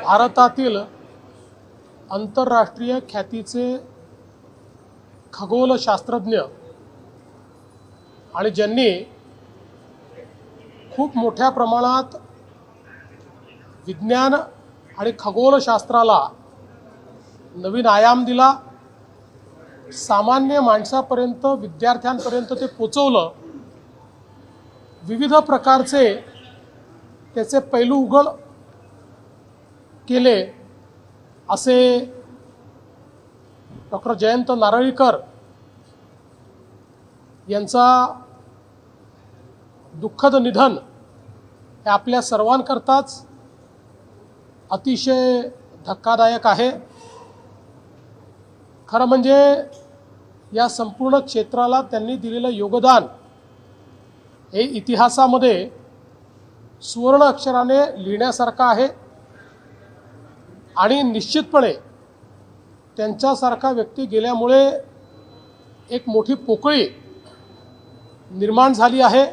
भारतातील आंतरराष्ट्रीय ख्यातीचे खगोलशास्त्रज्ञ आणि ज्यांनी खूप मोठ्या प्रमाणात विज्ञान आणि खगोलशास्त्राला नवीन आयाम दिला, सामान्य माणसापर्यंत विद्यार्थ्यांपर्यंत ते पोचवलं, विविध प्रकारचे त्याचे पैलू उघड केले, असे डॉक्टर जयंत नारळीकर यांचा दुःखद निधन हे आपल्या सर्वांकरताच अतिशय धक्कादायक आहे। खरं म्हणजे या संपूर्ण क्षेत्राला त्यांनी दिलेलं योगदान हे इतिहासामध्ये सुवर्ण अक्षराने लिहिण्यासारखं आहे आणि निश्चितपणे त्यांच्यासारखा व्यक्ती गेल्यामुळे एक मोठी पोकळी निर्माण झाली आहे।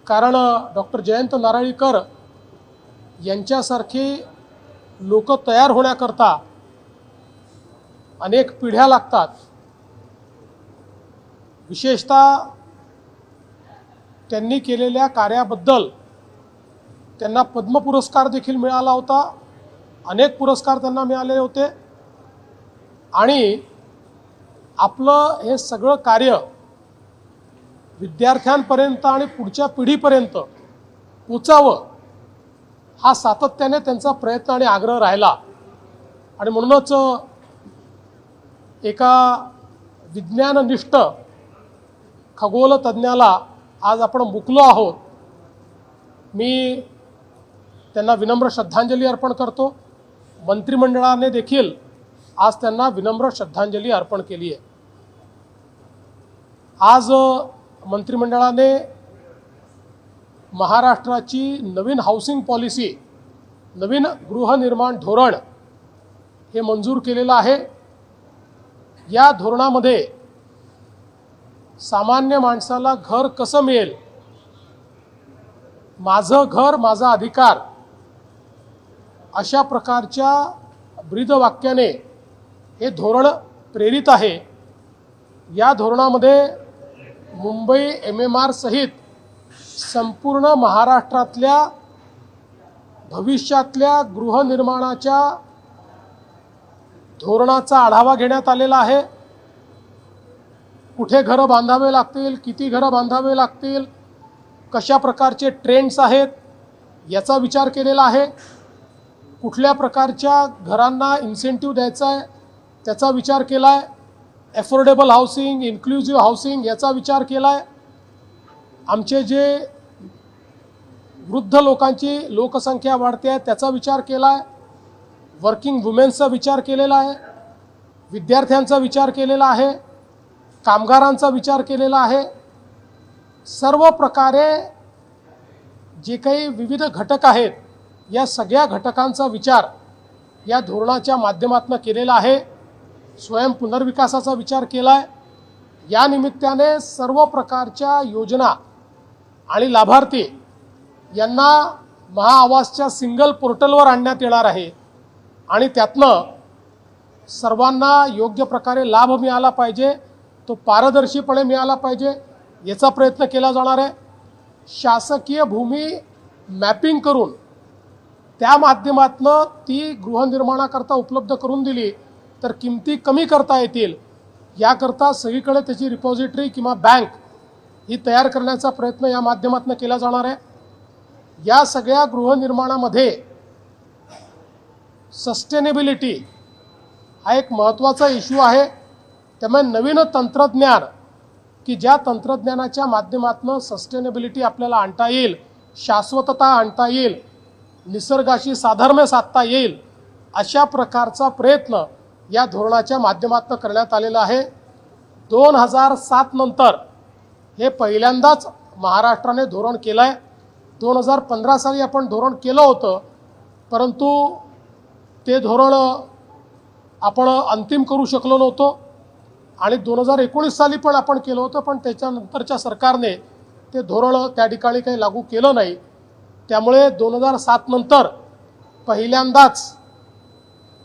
कारण डॉक्टर जयंत नारळीकर यांच्यासारखे लोक तयार होण्याकरता अनेक पिढ्या लागतात। विशेषतः त्यांनी केलेल्या कार्याबद्दल त्यांना पद्म पुरस्कार देखील मिळाला होता, अनेक पुरस्कार त्यांना मिळाले होते आणि आपलं हे सगळं कार्य विद्यार्थ्यांपर्यंत आणि पुढच्या पिढीपर्यंत पोचावं हा सातत्याने त्यांचा प्रयत्न आणि आग्रह राहिला। आणि म्हणूनच एका विज्ञाननिष्ठ खगोलतज्ञाला आज आपण मुकलो आहोत। मी त्यांना विनम्र श्रद्धांजली अर्पण करतो। मंत्रिमंडळाने देखील आज त्यांना विनम्र श्रद्धांजली अर्पण केली आहे। आज मंत्रिमंडळाने महाराष्ट्राची नवीन हाऊसिंग पॉलिसी, नवीन गृहनिर्माण धोरण हे मंजूर केलेलं आहे। या धोरणामध्ये सामान्य माणसाला घर कसं मिळेल, माझं घर माझा अधिकार, अशा प्रकारच्या ब्रीदवाक्याने हे धोरण प्रेरित आहे। या धोरणामध्ये मुंबई MMR सहित संपूर्ण महाराष्ट्रातल्या भविष्यातल्या गृहनिर्माणाच्या धोरणाचा आढावा घेण्यात आलेला आहे। कुठे घरं बांधावे लागतील, किती घरं बांधावे लागतील, कशा प्रकारचे ट्रेंड्स आहेत याचा विचार केलेला आहे। कुठल्या प्रकारच्या घरांना इन्सेंटिव्ह द्यायचा आहे त्याचा विचार केला आहे। अफोर्डेबल हाऊसिंग, इन्क्लुझिव्ह हाऊसिंग याचा विचार केला आहे। आमचे जे वृद्ध लोकांची लोकसंख्या वाढते आहे त्याचा विचार केला आहे। वर्किंग वुमेन्सचा विचार केलेला आहे, विद्यार्थ्यांचा विचार केलेला आहे, कामगारांचा विचार केलेला आहे। सर्व प्रकारे जे काही विविध घटक आहेत या सगळ्या घटकांचा विचार या धोरणाच्या माध्यमातून केलेला आहे। स्वयं पुनर्विकासाचा विचार केला आहे। या निमित्ताने सर्व प्रकारच्या योजना आणि लाभार्थी यांना महाआवासच्या सिंगल पोर्टलवर आणण्यात येणार आहे आणि त्यातनं सर्वांना योग्य प्रकारे लाभ मिळाला पाहिजे, तो पारदर्शीपणे मिळाला पाहिजे याचा प्रयत्न केला जाणार आहे। शासकीय भूमी मॅपिंग करून त्या माध्यमातून ती गृहनिर्माणाकरता उपलब्ध करून दिली तर किमती कमी करता येतील, याकरता सगळीकडे त्याची रिपॉझिटरी किंवा बँक ही तयार करण्याचा प्रयत्न या माध्यमातून केला जाणार आहे। या सगळ्या गृहनिर्माणामध्ये सस्टेनेबिलिटी हा एक महत्त्वाचा इश्यू आहे। त्यामुळे नवीन तंत्रज्ञान की ज्या तंत्रज्ञानाच्या माध्यमातून सस्टेनेबिलिटी आपल्याला आणता येईल, शाश्वतता आणता येईल, निसर्गाशी साधर्म्य साधता येईल, अशा प्रकारचा प्रयत्न या धोरणाच्या माध्यमातून करण्यात आलेला आहे। 2007 नंतर हे पहिल्यांदाच महाराष्ट्राने धोरण केलं आहे। 2015 साली आपण धोरण केलं होतं, परंतु ते धोरण आपण अंतिम करू शकलो नव्हतो आणि 2019 साली पण आपण केलं होतं, पण त्याच्यानंतरच्या सरकारने ते धोरण त्या ठिकाणी काही लागू केलं नाही। त्यामुळे 2007 नंतर पहिल्यांदाच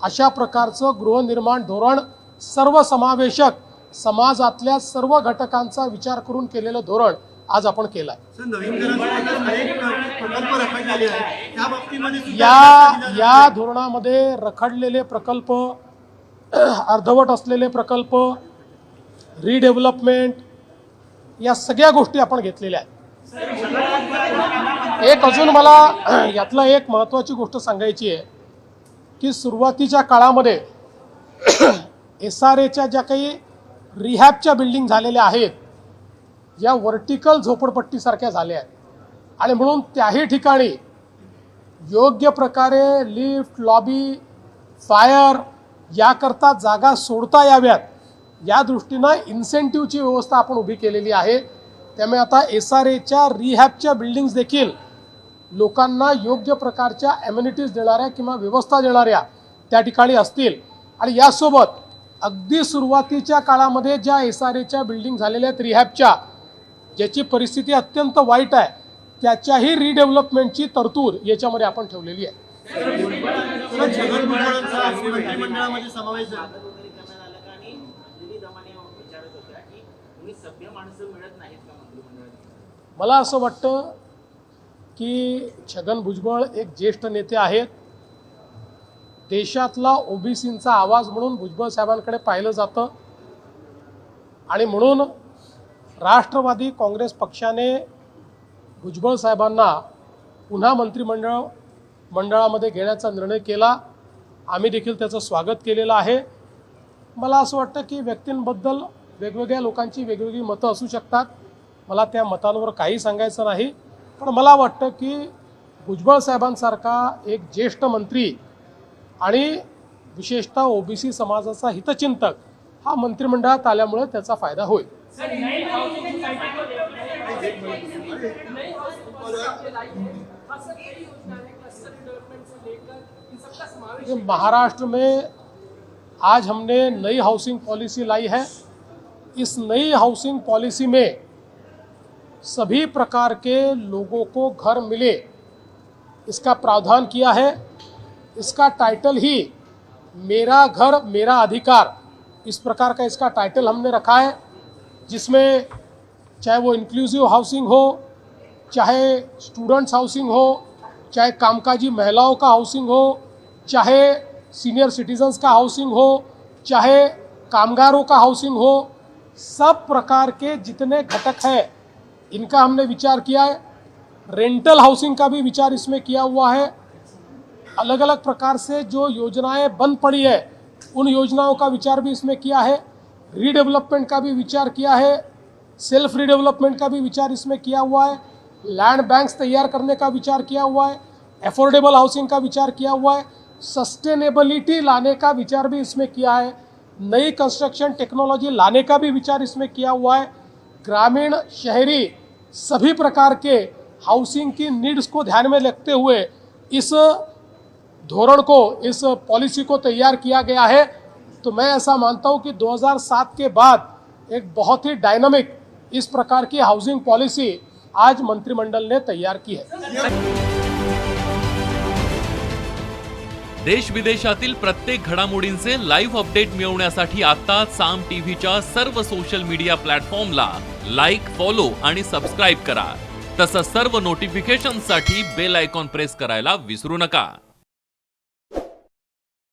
अशा प्रकारचं गृहनिर्माण धोरण सर्वसमावेशक समाजातल्या सर्व घटकांचा विचार करून केलेलं धोरण आज आपण केलं आहे. नवीन घरांसोबतच अनेक प्रकल्प रखडलेले आहेत. त्या बाबतीमध्ये सुद्धा या धोरणामध्ये रखडलेले प्रकल्प, अर्धवट असलेले प्रकल्प, रिडेव्हलपमेंट, या सगळ्या गोष्टी आपण घेतलेल्या आहेत. एक अजून मला यातलं एक महत्त्वाची गोष्ट सांगायची आहे की सुरुवातीच्या काळामध्ये SRAच्या ज्या काही रिहॅबच्या बिल्डिंग झालेल्या आहेत, या व्हर्टिकल झोपडपट्टीसारख्या झाल्या आहेत आणि म्हणून त्याही ठिकाणी योग्य प्रकारे लिफ्ट, लॉबी, फायर याकरता जागा सोडता याव्यात या दृष्टीनं इन्सेंटिव्हची व्यवस्था आपण उभी केलेली आहे. त्यामुळे आता SRAच्या रिहॅबच्या बिल्डिंग्स देखील लोकांना योग्य प्रकारच्या ॲम्युनिटीज देणाऱ्या किंवा व्यवस्था देणाऱ्या त्या ठिकाणी असतील. आणि यासोबत अगदी सुरुवातीच्या काळामध्ये ज्या SRAच्या बिल्डिंग झालेल्या आहेत रिहॅबच्या, ज्याची परिस्थिती अत्यंत वाईट आहे, त्याच्याही रिडेव्हलपमेंटची तरतूद याच्यामध्ये आपण ठेवलेली आहे. छगन भुजबळांचा मंत्रिमंडळामध्ये समावेश झाला. मला असं वाटतं की छगन भुजबळ एक ज्येष्ठ नेते आहेत. देशातला OBCंचा आवाज म्हणून भुजबळ साहेबांकडे पाहिलं जातं आणि म्हणून राष्ट्रवादी काँग्रेस पक्षाने भुजबळ साहेबांना पुन्हा मंत्रिमंडळामध्ये घेण्याचा निर्णय केला. आम्ही देखील त्याचं स्वागत केलेलं आहे. मला असं वाटतं की व्यक्तींबद्दल वेगवेगळ्या लोकांची वेगवेगळी मतं असू शकतात. मला त्या मतांवर काही सांगायचं नाही, पण मला वाटतं की भुजबळ साहेबांसारखा एक ज्येष्ठ मंत्री आणि विशेषतः OBC समाजाचा हितचिंतक हा मंत्रिमंडळात आल्यामुळे त्याचा फायदा होईल. महाराष्ट्र में आज हमने नई हाउसिंग पॉलिसी लाई है. इस नई हाउसिंग पॉलिसी में सभी प्रकार के लोगों को घर मिले इसका प्रावधान किया है. इसका टाइटल ही मेरा घर मेरा अधिकार, इस प्रकार का इसका टाइटल हमने रखा है, जिसमें चाहे वो इंक्लूसिव हाउसिंग हो, चाहे स्टूडेंट्स हाउसिंग हो, चाहे कामकाजी महिलाओं का हाउसिंग हो, चाहे सीनियर सिटीजन्स का हाउसिंग हो, चाहे कामगारों का हाउसिंग हो, सब प्रकार के जितने घटक हैं इनका हमने विचार किया है. रेंटल हाउसिंग का भी विचार इसमें किया हुआ है. अलग अलग प्रकार से जो योजनाएं बंद पड़ी है उन योजनाओं का विचार भी इसमें किया है. रीडेवलपमेंट का भी विचार किया है. सेल्फ रीडेवलपमेंट का भी विचार इसमें किया हुआ है. लैंड बैंक्स तैयार करने का विचार किया हुआ है. अफोर्डेबल हाउसिंग का विचार किया हुआ है. सस्टेनेबिलिटी लाने का विचार भी इसमें किया है. नई कंस्ट्रक्शन टेक्नोलॉजी लाने का भी विचार इसमें किया हुआ है. ग्रामीण, शहरी सभी प्रकार के हाउसिंग की नीड्स को ध्यान में रखते हुए इस धोरण को, इस पॉलिसी को तैयार किया गया है. तो मैं ऐसा मानता हूं कि 2007 के बाद एक बहुत ही डायनामिक इस प्रकार की हाउसिंग पॉलिसी आज मंत्रिमंडल ने तैयार की है. देश विदेशातील प्रत्येक घडामोडींचे लाईव्ह अपडेट मिळवण्यासाठी आता साम टीव्हीच्या सर्व सोशल मीडिया प्लॅटफॉर्मला लाईक, फॉलो आणि सबस्क्राईब करा. तसंच सर्व नोटिफिकेशनसाठी बेल आयकॉन प्रेस करायला विसरू नका.